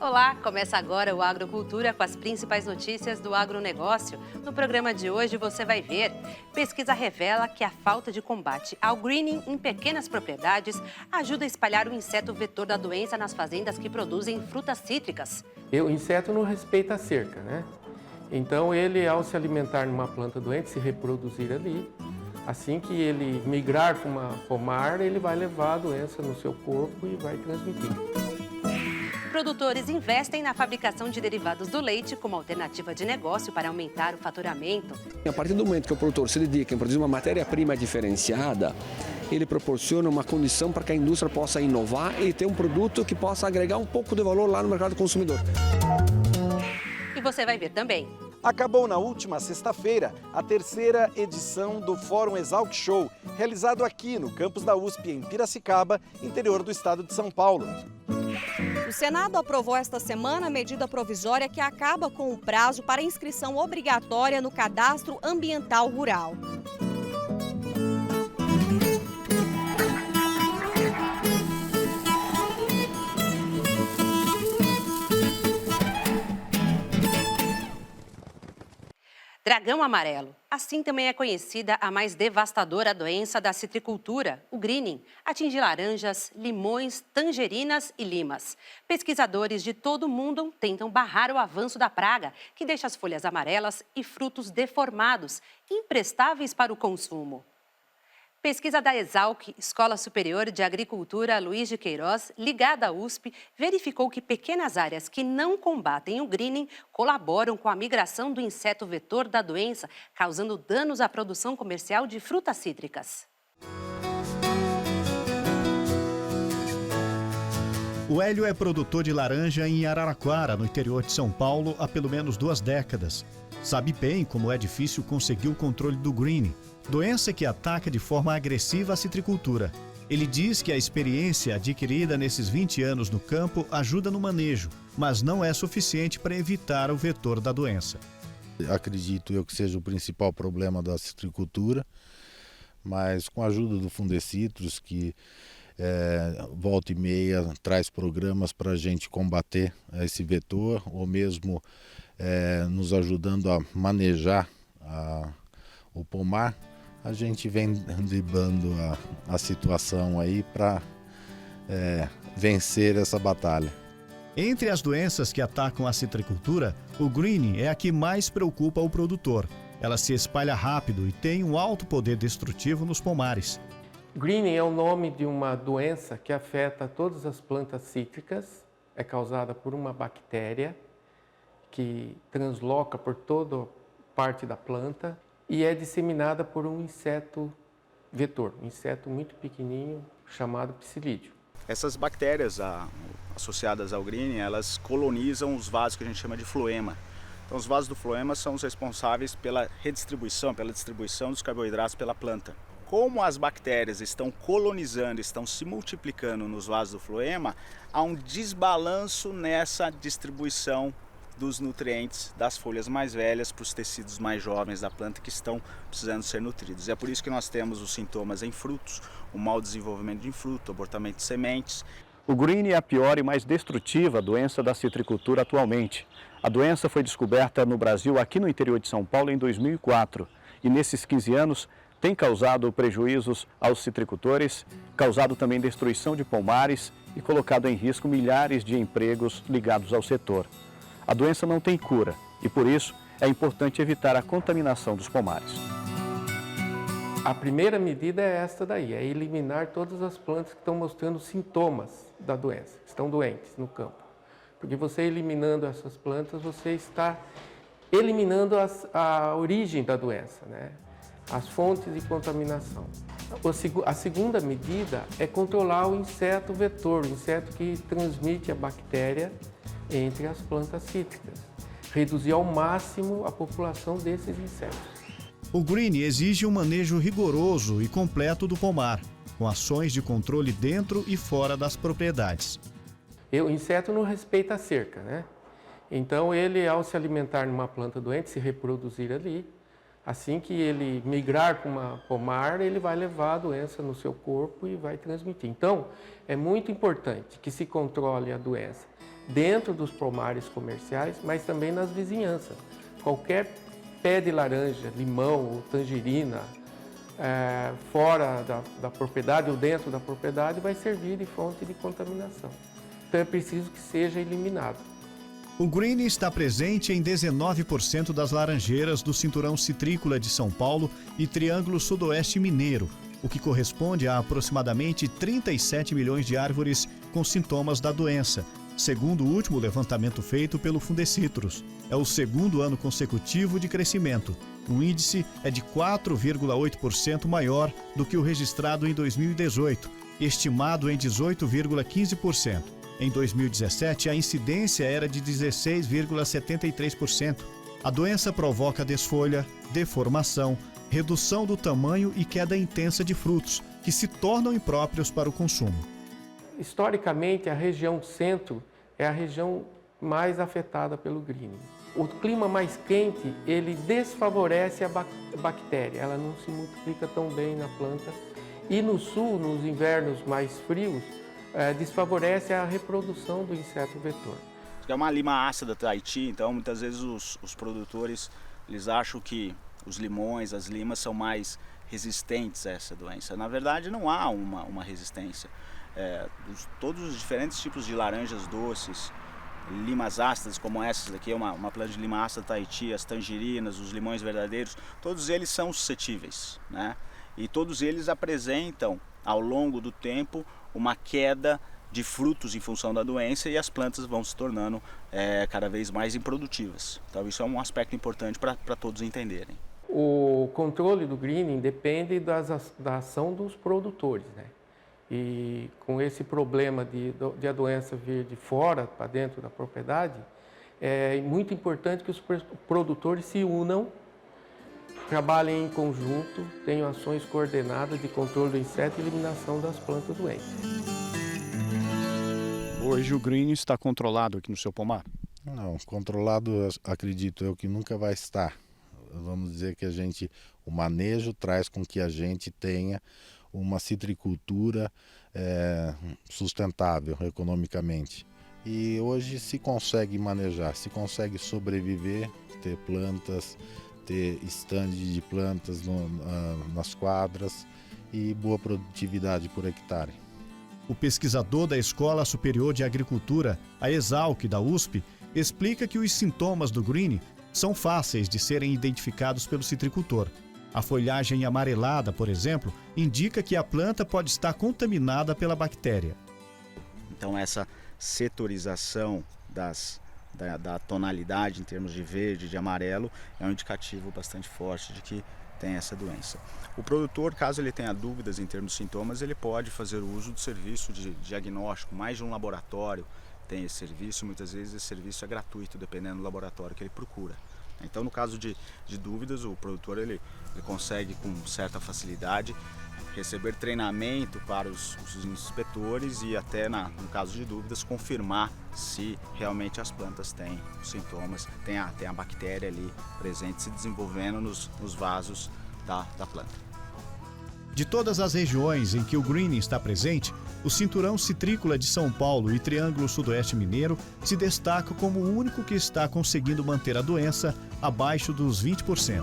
Olá, começa agora o Agrocultura com as principais notícias do agronegócio. No programa de hoje você vai ver: pesquisa revela que a falta de combate ao greening em pequenas propriedades ajuda a espalhar o inseto vetor da doença nas fazendas que produzem frutas cítricas. O inseto não respeita a cerca, né? Então ele, ao se alimentar numa planta doente, se reproduzir ali, assim que ele migrar para uma pomar, ele vai levar a doença no seu corpo e vai transmitir. Produtores investem na fabricação de derivados do leite como alternativa de negócio para aumentar o faturamento. A partir do momento que o produtor se dedica em produzir uma matéria-prima diferenciada, ele proporciona uma condição para que a indústria possa inovar e ter um produto que possa agregar um pouco de valor lá no mercado consumidor. E você vai ver também. Acabou na última sexta-feira a terceira edição do Fórum Exalc Show, realizado aqui no campus da USP, em Piracicaba, interior do estado de São Paulo. O Senado aprovou esta semana a medida provisória que acaba com o prazo para inscrição obrigatória no Cadastro Ambiental Rural. Dragão amarelo. Assim também é conhecida a mais devastadora doença da citricultura, o greening. Atinge laranjas, limões, tangerinas e limas. Pesquisadores de todo o mundo tentam barrar o avanço da praga, que deixa as folhas amarelas e frutos deformados, imprestáveis para o consumo. Pesquisa da Exalc, Escola Superior de Agricultura Luiz de Queiroz, ligada à USP, verificou que pequenas áreas que não combatem o greening colaboram com a migração do inseto vetor da doença, causando danos à produção comercial de frutas cítricas. O Hélio é produtor de laranja em Araraquara, no interior de São Paulo, há pelo menos 2 décadas. Sabe bem como é difícil conseguir o controle do greening, doença que ataca de forma agressiva a citricultura. Ele diz que a experiência adquirida nesses 20 anos no campo ajuda no manejo, mas não é suficiente para evitar o vetor da doença. Acredito eu que seja o principal problema da citricultura, mas com a ajuda do Fundecitrus, que volta e meia traz programas para a gente combater esse vetor, ou mesmo nos ajudando a manejar o pomar, a gente vem driblando a situação aí para vencer essa batalha. Entre as doenças que atacam a citricultura, o greening é a que mais preocupa o produtor. Ela se espalha rápido e tem um alto poder destrutivo nos pomares. Greening é o nome de uma doença que afeta todas as plantas cítricas. É causada por uma bactéria que transloca por toda parte da planta e é disseminada por um inseto vetor, um inseto muito pequenininho chamado psilídeo. Essas bactérias associadas ao greening, elas colonizam os vasos que a gente chama de floema. Então os vasos do floema são os responsáveis pela redistribuição, pela distribuição dos carboidratos pela planta. Como as bactérias estão colonizando, estão se multiplicando nos vasos do floema, há um desbalanço nessa distribuição dos nutrientes das folhas mais velhas para os tecidos mais jovens da planta que estão precisando ser nutridos. É por isso que nós temos os sintomas em frutos, o mau desenvolvimento de fruto, abortamento de sementes. O greening é a pior e mais destrutiva doença da citricultura atualmente. A doença foi descoberta no Brasil, aqui no interior de São Paulo, em 2004. E nesses 15 anos tem causado prejuízos aos citricultores, causado também destruição de pomares e colocado em risco milhares de empregos ligados ao setor. A doença não tem cura e, por isso, é importante evitar a contaminação dos pomares. A primeira medida é esta daí, é eliminar todas as plantas que estão mostrando sintomas da doença, que estão doentes no campo. Porque você eliminando essas plantas, você está eliminando a origem da doença, né? As fontes de contaminação. A segunda medida é controlar o inseto vetor, o inseto que transmite a bactéria entre as plantas cítricas. Reduzir ao máximo a população desses insetos. O greening exige um manejo rigoroso e completo do pomar, com ações de controle dentro e fora das propriedades. O inseto não respeita a cerca, né? Então ele, ao se alimentar numa planta doente, se reproduzir ali, assim que ele migrar para uma pomar, ele vai levar a doença no seu corpo e vai transmitir. Então, é muito importante que se controle a doença dentro dos pomares comerciais, mas também nas vizinhanças. Qualquer pé de laranja, limão ou tangerina fora da propriedade ou dentro da propriedade vai servir de fonte de contaminação. Então é preciso que seja eliminado. O Green está presente em 19% das laranjeiras do Cinturão Citrícola de São Paulo e Triângulo Sudoeste Mineiro, o que corresponde a aproximadamente 37 milhões de árvores com sintomas da doença, segundo o último levantamento feito pelo Fundecitrus. É o segundo ano consecutivo de crescimento. O índice é de 4,8% maior do que o registrado em 2018, estimado em 18,15%. Em 2017, a incidência era de 16,73%. A doença provoca desfolha, deformação, redução do tamanho e queda intensa de frutos, que se tornam impróprios para o consumo. Historicamente, a região centro é a região mais afetada pelo greening. O clima mais quente, ele desfavorece a bactéria, ela não se multiplica tão bem na planta. E no sul, nos invernos mais frios, desfavorece a reprodução do inseto vetor. É uma lima ácida Tahiti, então muitas vezes os produtores eles acham que os limões, as limas são mais resistentes a essa doença. Na verdade não há uma resistência. Todos os diferentes tipos de laranjas doces, limas ácidas como essas daqui, uma planta de lima ácida Tahiti, as tangerinas, os limões verdadeiros, todos eles são suscetíveis, né? E todos eles apresentam ao longo do tempo uma queda de frutos em função da doença e as plantas vão se tornando cada vez mais improdutivas. Então isso é um aspecto importante para todos entenderem. O controle do greening depende da ação dos produtores, né? E com esse problema de a doença vir de fora para dentro da propriedade, é muito importante que os produtores se unam, trabalhem em conjunto, tenham ações coordenadas de controle do inseto e eliminação das plantas doentes. Hoje o green está controlado aqui no seu pomar? Não, controlado acredito eu que nunca vai estar. Vamos dizer que o manejo traz com que a gente tenha uma citricultura sustentável economicamente. E hoje se consegue manejar, se consegue sobreviver, ter plantas, ter estande de plantas nas quadras e boa produtividade por hectare. O pesquisador da Escola Superior de Agricultura, a ESALC da USP, explica que os sintomas do green são fáceis de serem identificados pelo citricultor. A folhagem amarelada, por exemplo, indica que a planta pode estar contaminada pela bactéria. Então essa setorização da tonalidade em termos de verde, de amarelo, é um indicativo bastante forte de que tem essa doença. O produtor, caso ele tenha dúvidas em termos de sintomas, ele pode fazer uso do serviço de diagnóstico. Mais de um laboratório tem esse serviço, muitas vezes esse serviço é gratuito, dependendo do laboratório que ele procura. Então, no caso de dúvidas, o produtor ele consegue com certa facilidade receber treinamento para os inspetores e até, no caso de dúvidas, confirmar se realmente as plantas têm os sintomas, tem a bactéria ali presente se desenvolvendo nos vasos da planta. De todas as regiões em que o greening está presente, o Cinturão Citrícola de São Paulo e Triângulo Sudoeste Mineiro se destaca como o único que está conseguindo manter a doença abaixo dos 20%.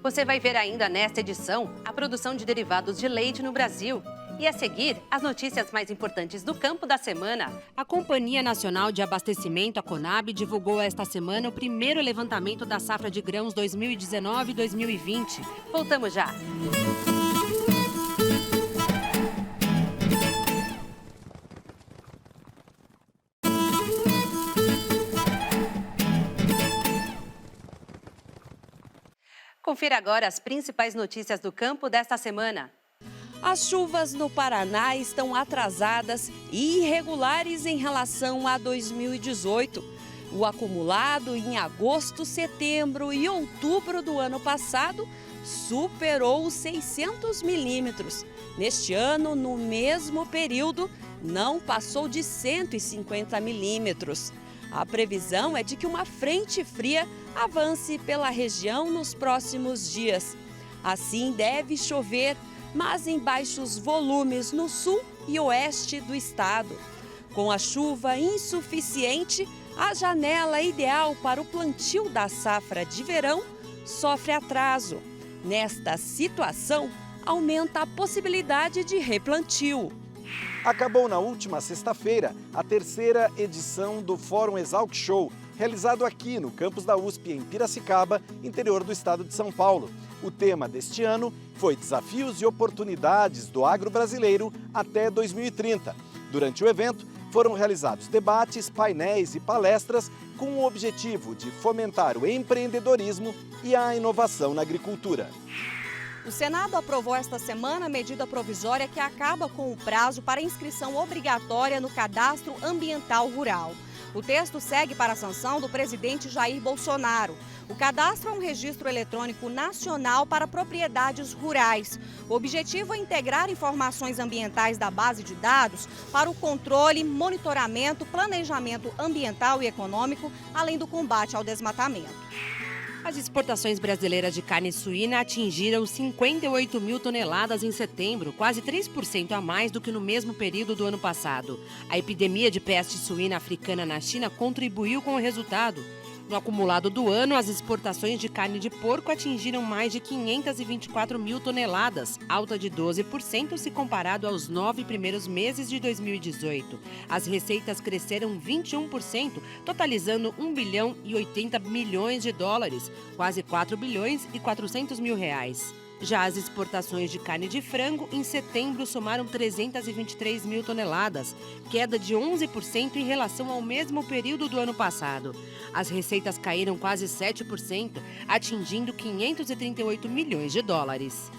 Você vai ver ainda nesta edição a produção de derivados de leite no Brasil. E a seguir, as notícias mais importantes do campo da semana. A Companhia Nacional de Abastecimento, a Conab, divulgou esta semana o primeiro levantamento da safra de grãos 2019-2020. Voltamos já! Confira agora as principais notícias do campo desta semana. As chuvas no Paraná estão atrasadas e irregulares em relação a 2018. O acumulado em agosto, setembro e outubro do ano passado superou os 600 milímetros. Neste ano, no mesmo período, não passou de 150 milímetros. A previsão é de que uma frente fria avance pela região nos próximos dias. Assim, deve chover, mas em baixos volumes no sul e oeste do estado. Com a chuva insuficiente, a janela ideal para o plantio da safra de verão sofre atraso. Nesta situação, aumenta a possibilidade de replantio. Acabou na última sexta-feira a terceira edição do Fórum Exalc Show, realizado aqui no campus da USP, em Piracicaba, interior do estado de São Paulo. O tema deste ano foi Desafios e Oportunidades do Agro Brasileiro até 2030. Durante o evento, foram realizados debates, painéis e palestras com o objetivo de fomentar o empreendedorismo e a inovação na agricultura. O Senado aprovou esta semana a medida provisória que acaba com o prazo para inscrição obrigatória no Cadastro Ambiental Rural. O texto segue para a sanção do presidente Jair Bolsonaro. O cadastro é um registro eletrônico nacional para propriedades rurais. O objetivo é integrar informações ambientais da base de dados para o controle, monitoramento, planejamento ambiental e econômico, além do combate ao desmatamento. As exportações brasileiras de carne suína atingiram 58 mil toneladas em setembro, quase 3% a mais do que no mesmo período do ano passado. A epidemia de peste suína africana na China contribuiu com o resultado. No acumulado do ano, as exportações de carne de porco atingiram mais de 524 mil toneladas, alta de 12% se comparado aos 9 primeiros meses de 2018. As receitas cresceram 21%, totalizando 1 bilhão e 80 milhões de dólares, quase 4 bilhões e 400 mil reais. Já as exportações de carne de frango em setembro somaram 323 mil toneladas, queda de 11% em relação ao mesmo período do ano passado. As receitas caíram quase 7%, atingindo 538 milhões de dólares.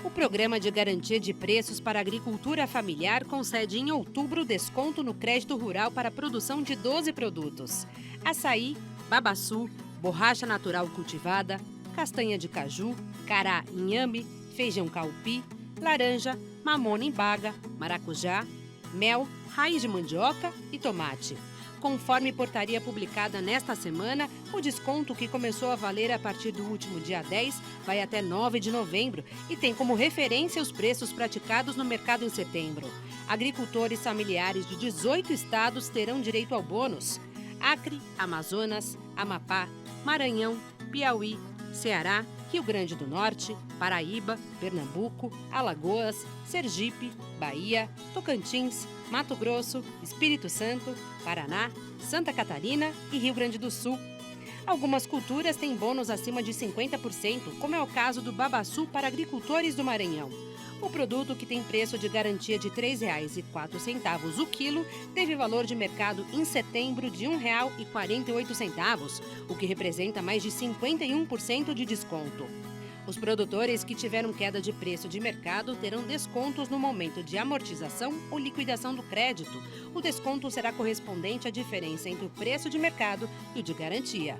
O Programa de Garantia de Preços para a Agricultura Familiar concede em outubro desconto no crédito rural para a produção de 12 produtos: açaí, babaçu, borracha natural cultivada, castanha de caju, cará inhame, feijão calpi, laranja, mamona em baga, maracujá, mel, raiz de mandioca e tomate. Conforme portaria publicada nesta semana, o desconto, que começou a valer a partir do último dia 10, vai até 9 de novembro e tem como referência os preços praticados no mercado em setembro. Agricultores familiares de 18 estados terão direito ao bônus: Acre, Amazonas, Amapá, Maranhão, Piauí, Ceará, Rio Grande do Norte, Paraíba, Pernambuco, Alagoas, Sergipe, Bahia, Tocantins, Mato Grosso, Espírito Santo, Paraná, Santa Catarina e Rio Grande do Sul. Algumas culturas têm bônus acima de 50%, como é o caso do babaçu para agricultores do Maranhão. O produto, que tem preço de garantia de R$ 3,04 o quilo, teve valor de mercado em setembro de R$ 1,48, o que representa mais de 51% de desconto. Os produtores que tiveram queda de preço de mercado terão descontos no momento de amortização ou liquidação do crédito. O desconto será correspondente à diferença entre o preço de mercado e o de garantia.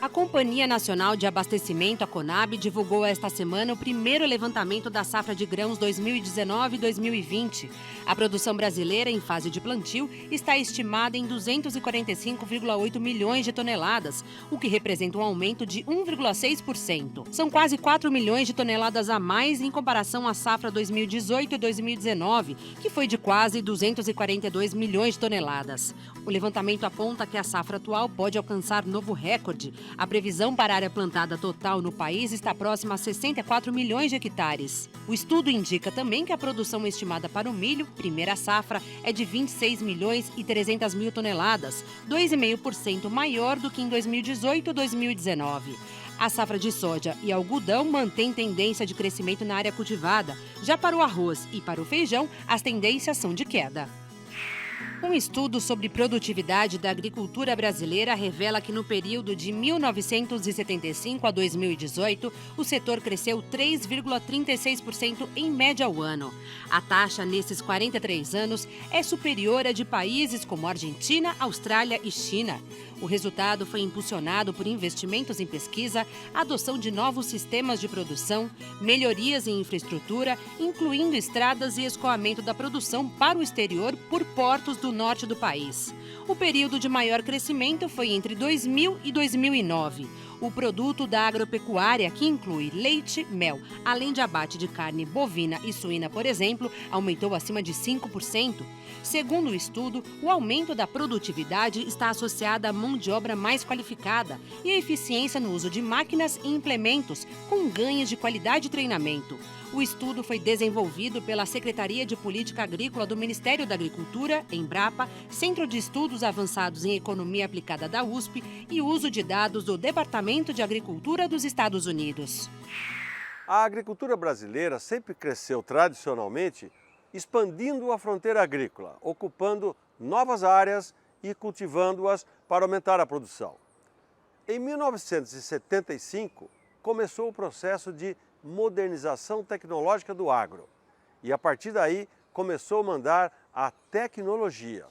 A Companhia Nacional de Abastecimento, a Conab, divulgou esta semana o primeiro levantamento da safra de grãos 2019-2020. A produção brasileira em fase de plantio está estimada em 245,8 milhões de toneladas, o que representa um aumento de 1,6%. São quase 4 milhões de toneladas a mais em comparação à safra 2018 e 2019, que foi de quase 242 milhões de toneladas. O levantamento aponta que a safra atual pode alcançar novo recorde. A previsão para a área plantada total no país está próxima a 64 milhões de hectares. O estudo indica também que a produção estimada para o milho, primeira safra, é de 26 milhões e 300 mil toneladas, 2,5% maior do que em 2018 e 2019. A safra de soja e algodão mantém tendência de crescimento na área cultivada. Já para o arroz e para o feijão, as tendências são de queda. Um estudo sobre produtividade da agricultura brasileira revela que no período de 1975 a 2018, o setor cresceu 3,36% em média ao ano. A taxa nesses 43 anos é superior à de países como Argentina, Austrália e China. O resultado foi impulsionado por investimentos em pesquisa, adoção de novos sistemas de produção, melhorias em infraestrutura, incluindo estradas e escoamento da produção para o exterior por portos do norte do país. O período de maior crescimento foi entre 2000 e 2009. O produto da agropecuária, que inclui leite, mel, além de abate de carne bovina e suína, por exemplo, aumentou acima de 5%. Segundo o estudo, o aumento da produtividade está associado à mão de obra mais qualificada e à eficiência no uso de máquinas e implementos, com ganhos de qualidade e treinamento. O estudo foi desenvolvido pela Secretaria de Política Agrícola do Ministério da Agricultura, Embrapa, Centro de Estudos Avançados em Economia Aplicada da USP e uso de dados do Departamento de Agricultura dos Estados Unidos. A agricultura brasileira sempre cresceu tradicionalmente expandindo a fronteira agrícola, ocupando novas áreas e cultivando-as para aumentar a produção. Em 1975, começou o processo de modernização tecnológica do agro e, a partir daí, começou a mandar a tecnologia.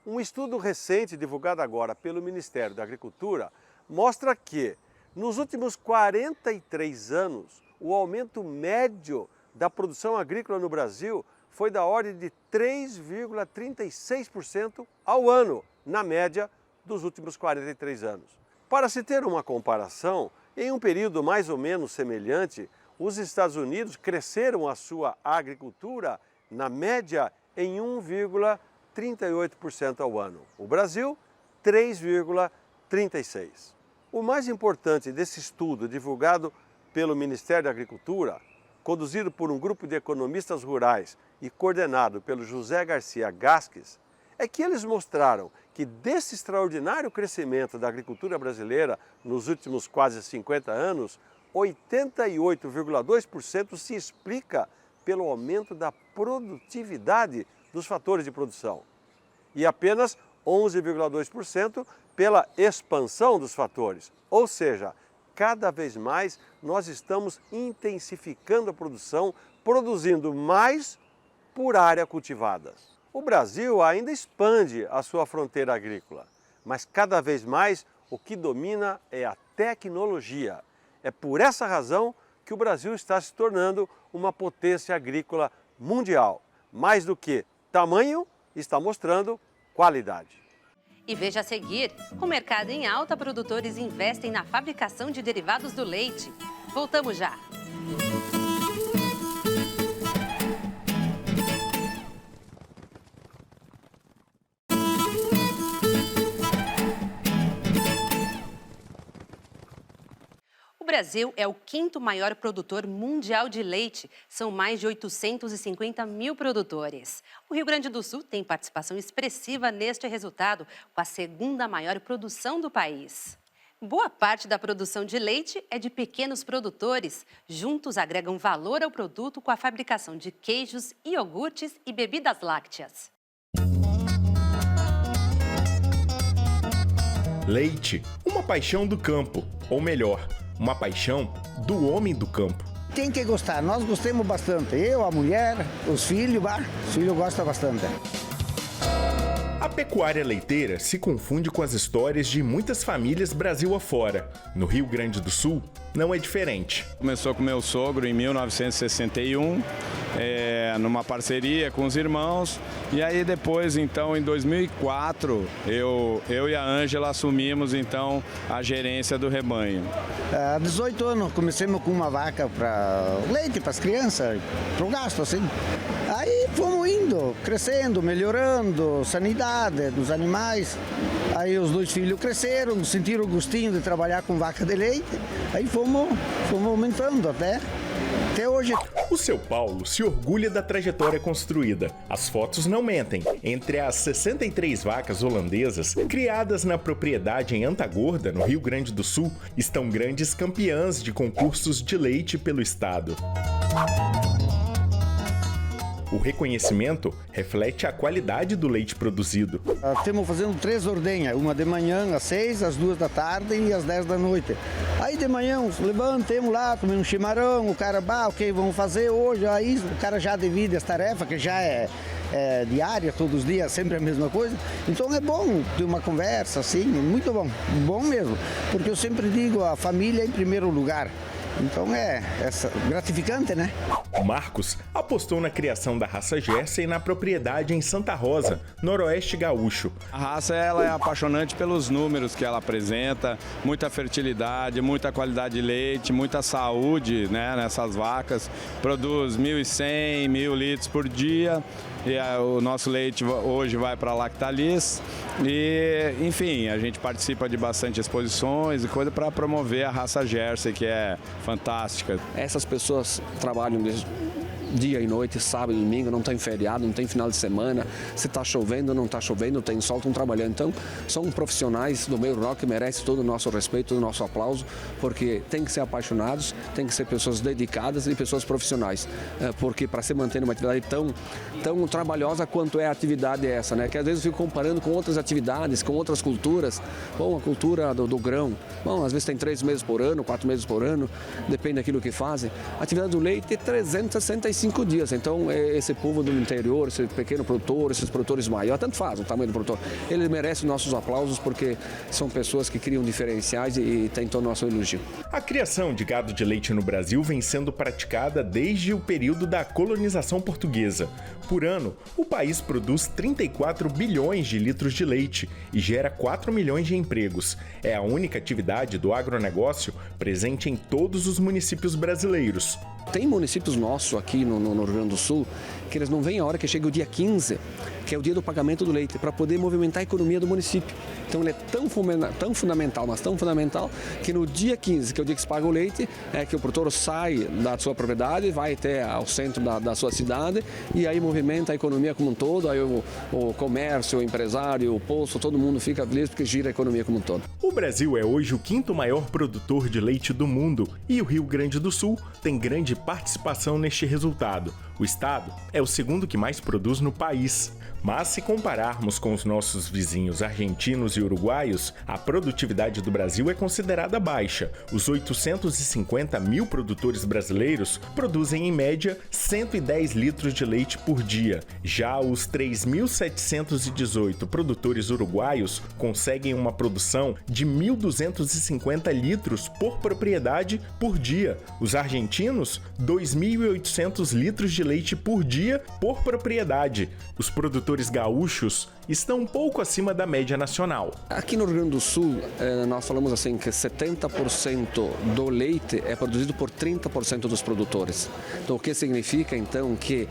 Um estudo recente, divulgado agora pelo Ministério da Agricultura, mostra que, nos últimos 43 anos, o aumento médio da produção agrícola no Brasil foi da ordem de 3,36% ao ano, na média dos últimos 43 anos. Para se ter uma comparação, em um período mais ou menos semelhante, os Estados Unidos cresceram a sua agricultura, na média, em 1,38% ao ano. O Brasil, 3,36%. O mais importante desse estudo, divulgado pelo Ministério da Agricultura, conduzido por um grupo de economistas rurais e coordenado pelo José Garcia Gasques, é que eles mostraram que desse extraordinário crescimento da agricultura brasileira nos últimos quase 50 anos, 88,2% se explica pelo aumento da produtividade dos fatores de produção e apenas 11,2% pela expansão dos fatores. Ou seja, cada vez mais nós estamos intensificando a produção, produzindo mais por área cultivada. O Brasil ainda expande a sua fronteira agrícola, mas cada vez mais o que domina é a tecnologia. É por essa razão que o Brasil está se tornando uma potência agrícola mundial. Mais do que tamanho, está mostrando qualidade. E veja a seguir, com o mercado em alta, produtores investem na fabricação de derivados do leite. Voltamos já. O Brasil é o quinto maior produtor mundial de leite. São mais de 850 mil produtores. O Rio Grande do Sul tem participação expressiva neste resultado, com a segunda maior produção do país. Boa parte da produção de leite é de pequenos produtores. Juntos agregam valor ao produto com a fabricação de queijos, iogurtes e bebidas lácteas. Leite, uma paixão do campo, ou melhor, uma paixão do homem do campo. Tem que gostar, nós gostamos bastante. Eu, a mulher, os filhos gostam bastante. A pecuária leiteira se confunde com as histórias de muitas famílias Brasil afora. No Rio Grande do Sul, não é diferente. Começou com meu sogro em 1961, numa parceria com os irmãos. E aí depois, então, em 2004, eu e a Ângela assumimos, então, a gerência do rebanho. Há 18 anos, comecemos com uma vaca para leite, para as crianças, para o gasto, assim. Aí fomos indo, crescendo, melhorando, sanidade dos animais. Aí os dois filhos cresceram, sentiram o gostinho de trabalhar com vaca de leite. Aí fomos aumentando até hoje. O seu Paulo se orgulha da trajetória construída. As fotos não mentem. Entre as 63 vacas holandesas criadas na propriedade em Antagorda, no Rio Grande do Sul, estão grandes campeãs de concursos de leite pelo estado. O reconhecimento reflete a qualidade do leite produzido. Estamos fazendo 3 ordenhas, uma de manhã às 6, às 2 da tarde e às 10 da noite. Aí de manhã, levantamos lá, comemos um chimarrão, o cara, ok, vamos fazer hoje. Aí o cara já divide as tarefas, que já é diária, todos os dias, sempre a mesma coisa. Então é bom ter uma conversa assim, muito bom, bom mesmo. Porque eu sempre digo, a família em primeiro lugar. Então é gratificante, né? O Marcos apostou na criação da raça Jersey na propriedade em Santa Rosa, noroeste gaúcho. A raça ela é apaixonante pelos números que ela apresenta, muita fertilidade, muita qualidade de leite, muita saúde, né, nessas vacas. Produz 1.100, 1.000 litros por dia. E o nosso leite hoje vai para a Lactalis e, enfim, a gente participa de bastante exposições e coisa para promover a raça Jersey, que é fantástica. Essas pessoas trabalham dia e noite, sábado e domingo, não tem feriado, não tem final de semana, se está chovendo, não está chovendo, tem sol, estão trabalhando. Então, são profissionais do meio rural que merecem todo o nosso respeito, todo o nosso aplauso, porque tem que ser apaixonados, tem que ser pessoas dedicadas e pessoas profissionais, porque para se manter numa atividade tão trabalhosa quanto é a atividade essa, né? Que às vezes eu fico comparando com outras atividades, com outras culturas. Bom, a cultura do grão, bom, às vezes tem 3 meses por ano, 4 meses por ano, depende daquilo que fazem. A atividade do leite é 365 dias, então esse povo do interior, esse pequeno produtor, esses produtores maiores, tanto faz o tamanho do produtor, eles merecem nossos aplausos porque são pessoas que criam diferenciais e têm todo o nosso elogio. A criação de gado de leite no Brasil vem sendo praticada desde o período da colonização portuguesa. Por ano, o país produz 34 bilhões de litros de leite e gera 4 milhões de empregos. É a única atividade do agronegócio presente em todos os municípios brasileiros. Tem municípios nossos aqui no Rio Grande do Sul que eles não veem a hora que chega o dia 15, que é o dia do pagamento do leite, para poder movimentar a economia do município. Então ele é tão fundamental, mas tão fundamental, que no dia 15, que é o dia que se paga o leite, é que o produtor sai da sua propriedade, vai até ao centro da sua cidade e aí movimenta a economia como um todo, aí o comércio, o empresário, o posto, todo mundo fica feliz porque gira a economia como um todo. O Brasil é hoje o 5º maior produtor de leite do mundo e o Rio Grande do Sul tem grande participação neste resultado. O estado é o 2º que mais produz no país. Mas se compararmos com os nossos vizinhos argentinos e uruguaios, a produtividade do Brasil é considerada baixa. Os 850 mil produtores brasileiros produzem em média 110 litros de leite por dia. Já os 3.718 produtores uruguaios conseguem uma produção de 1.250 litros por propriedade por dia. Os argentinos, 2.800 litros de leite por dia por propriedade. Os produtores gaúchos estão um pouco acima da média nacional. Aqui no Rio Grande do Sul, nós falamos assim que 70% do leite é produzido por 30% dos produtores. Então, o que significa, então, que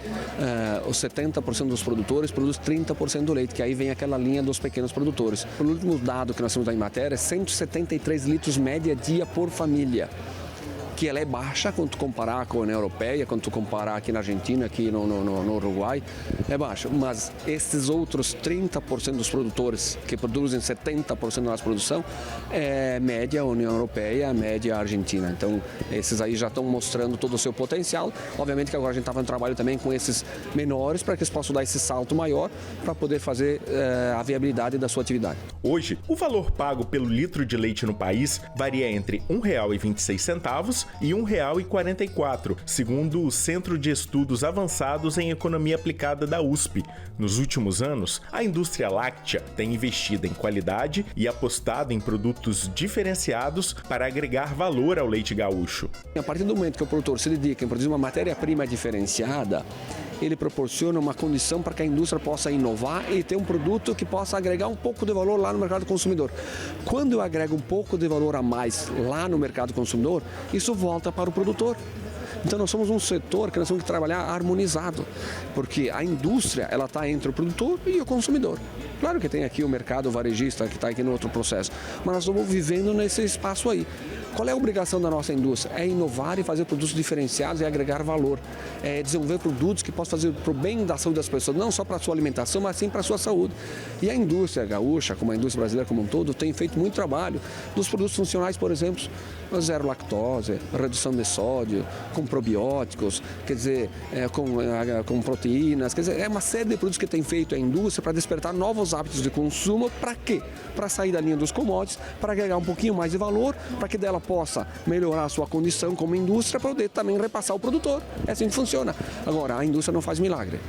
os 70% dos produtores produzem 30% do leite, que aí vem aquela linha dos pequenos produtores. O último dado que nós temos da Emater é 173 litros média dia por família, que ela é baixa quando tu comparar com a União Europeia, quando tu comparar aqui na Argentina, aqui no Uruguai, é baixa. Mas esses outros 30% dos produtores, que produzem 70% da nossa produção, é média União Europeia, média Argentina. Então, esses aí já estão mostrando todo o seu potencial. Obviamente que agora a gente está fazendo trabalho também com esses menores, para que eles possam dar esse salto maior, para poder fazer a viabilidade da sua atividade. Hoje, o valor pago pelo litro de leite no país varia entre R$ 1,26 e R$ 1,44, segundo o Centro de Estudos Avançados em Economia Aplicada da USP. Nos últimos anos, a indústria láctea tem investido em qualidade e apostado em produtos diferenciados para agregar valor ao leite gaúcho. A partir do momento que o produtor se dedica em produzir uma matéria-prima diferenciada, ele proporciona uma condição para que a indústria possa inovar e ter um produto que possa agregar um pouco de valor lá no mercado consumidor. Quando eu agrego um pouco de valor a mais lá no mercado consumidor, isso volta para o produtor. Então nós somos um setor que nós temos que trabalhar harmonizado, porque a indústria ela está entre o produtor e o consumidor. Claro que tem aqui o mercado varejista que está aqui no outro processo, mas nós estamos vivendo nesse espaço aí. Qual é a obrigação da nossa indústria? É inovar e fazer produtos diferenciados e agregar valor. É desenvolver produtos que possam fazer para o bem da saúde das pessoas, não só para a sua alimentação, mas sim para a sua saúde. E a indústria gaúcha, como a indústria brasileira como um todo, tem feito muito trabalho dos produtos funcionais, por exemplo, zero lactose, redução de sódio, com probióticos, quer dizer, com proteínas, quer dizer, é uma série de produtos que tem feito a indústria para despertar novos hábitos de consumo. Para quê? Para sair da linha dos commodities, para agregar um pouquinho mais de valor, para que dela possa melhorar a sua condição como indústria, para poder também repassar ao produtor. É assim que funciona. Agora, a indústria não faz milagre.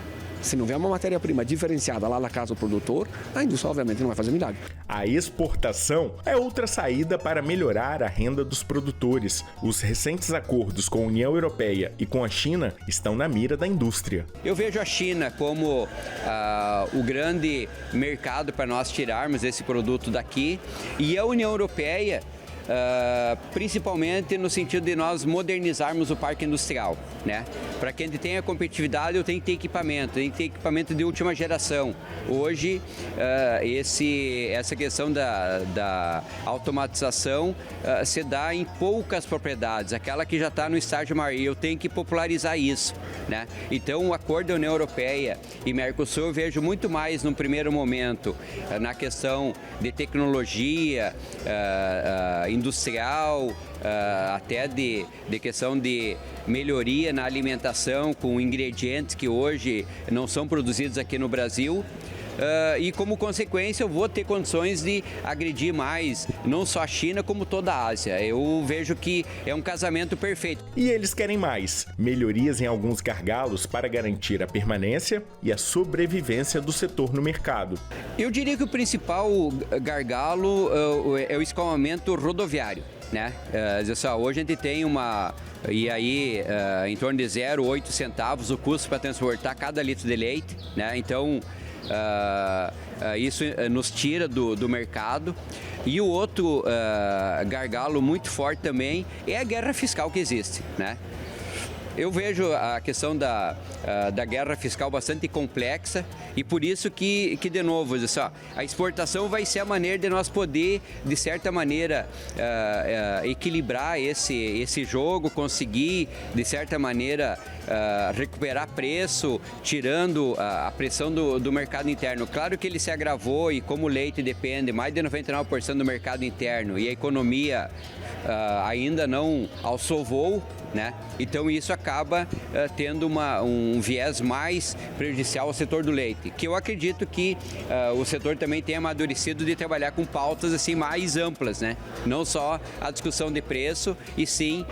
Se não vier uma matéria-prima diferenciada lá na casa do produtor, a indústria obviamente não vai fazer milagre. A exportação é outra saída para melhorar a renda dos produtores. Os recentes acordos com a União Europeia e com a China estão na mira da indústria. Eu vejo a China como o grande mercado para nós tirarmos esse produto daqui e a União Europeia principalmente no sentido de nós modernizarmos o parque industrial, né? Para que a gente tenha competitividade, eu tenho que ter equipamento, tem que ter equipamento de última geração. Hoje, essa questão da automatização se dá em poucas propriedades, aquela que já está no estágio maior, e eu tenho que popularizar isso, né? Então, o acordo da União Europeia e Mercosul eu vejo muito mais no primeiro momento na questão de tecnologia, industrial, até de questão de melhoria na alimentação com ingredientes que hoje não são produzidos aqui no Brasil. E como consequência eu vou ter condições de agredir mais, não só a China, como toda a Ásia. Eu vejo que é um casamento perfeito. E eles querem mais, melhorias em alguns gargalos para garantir a permanência e a sobrevivência do setor no mercado. Eu diria que o principal gargalo é o escoamento rodoviário, né? Hoje a gente tem em torno de 0,8 centavos o custo para transportar cada litro de leite, né? Então, isso nos tira do mercado. E o outro gargalo muito forte também é a guerra fiscal que existe, né? Eu vejo a questão da guerra fiscal bastante complexa e por isso que de novo, a exportação vai ser a maneira de nós poder, de certa maneira, equilibrar esse jogo, conseguir, de certa maneira, recuperar preço, tirando a pressão do mercado interno. Claro que ele se agravou e como o leite depende mais de 99% do mercado interno e a economia ainda não alçou voo, né? Então isso acaba tendo um viés mais prejudicial ao setor do leite, que eu acredito que o setor também tem amadurecido de trabalhar com pautas assim mais amplas, né? Não só a discussão de preço e sim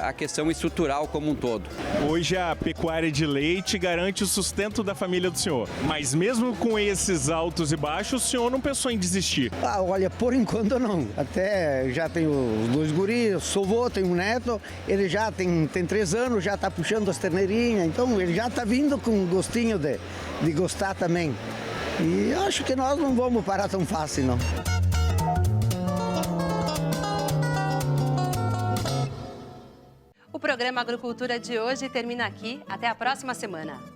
a questão estrutural como um todo. Hoje a pecuária de leite garante o sustento da família do senhor, mas mesmo com esses altos e baixos, o senhor não pensou em desistir? Olha, por enquanto não. Até já tenho os 2 guris, sou vô, tenho um neto, ele já tem 3 anos, já está puxando as terneirinhas, então ele já está vindo com gostinho de gostar também. E acho que nós não vamos parar tão fácil, não. O programa Agricultura de hoje termina aqui. Até a próxima semana.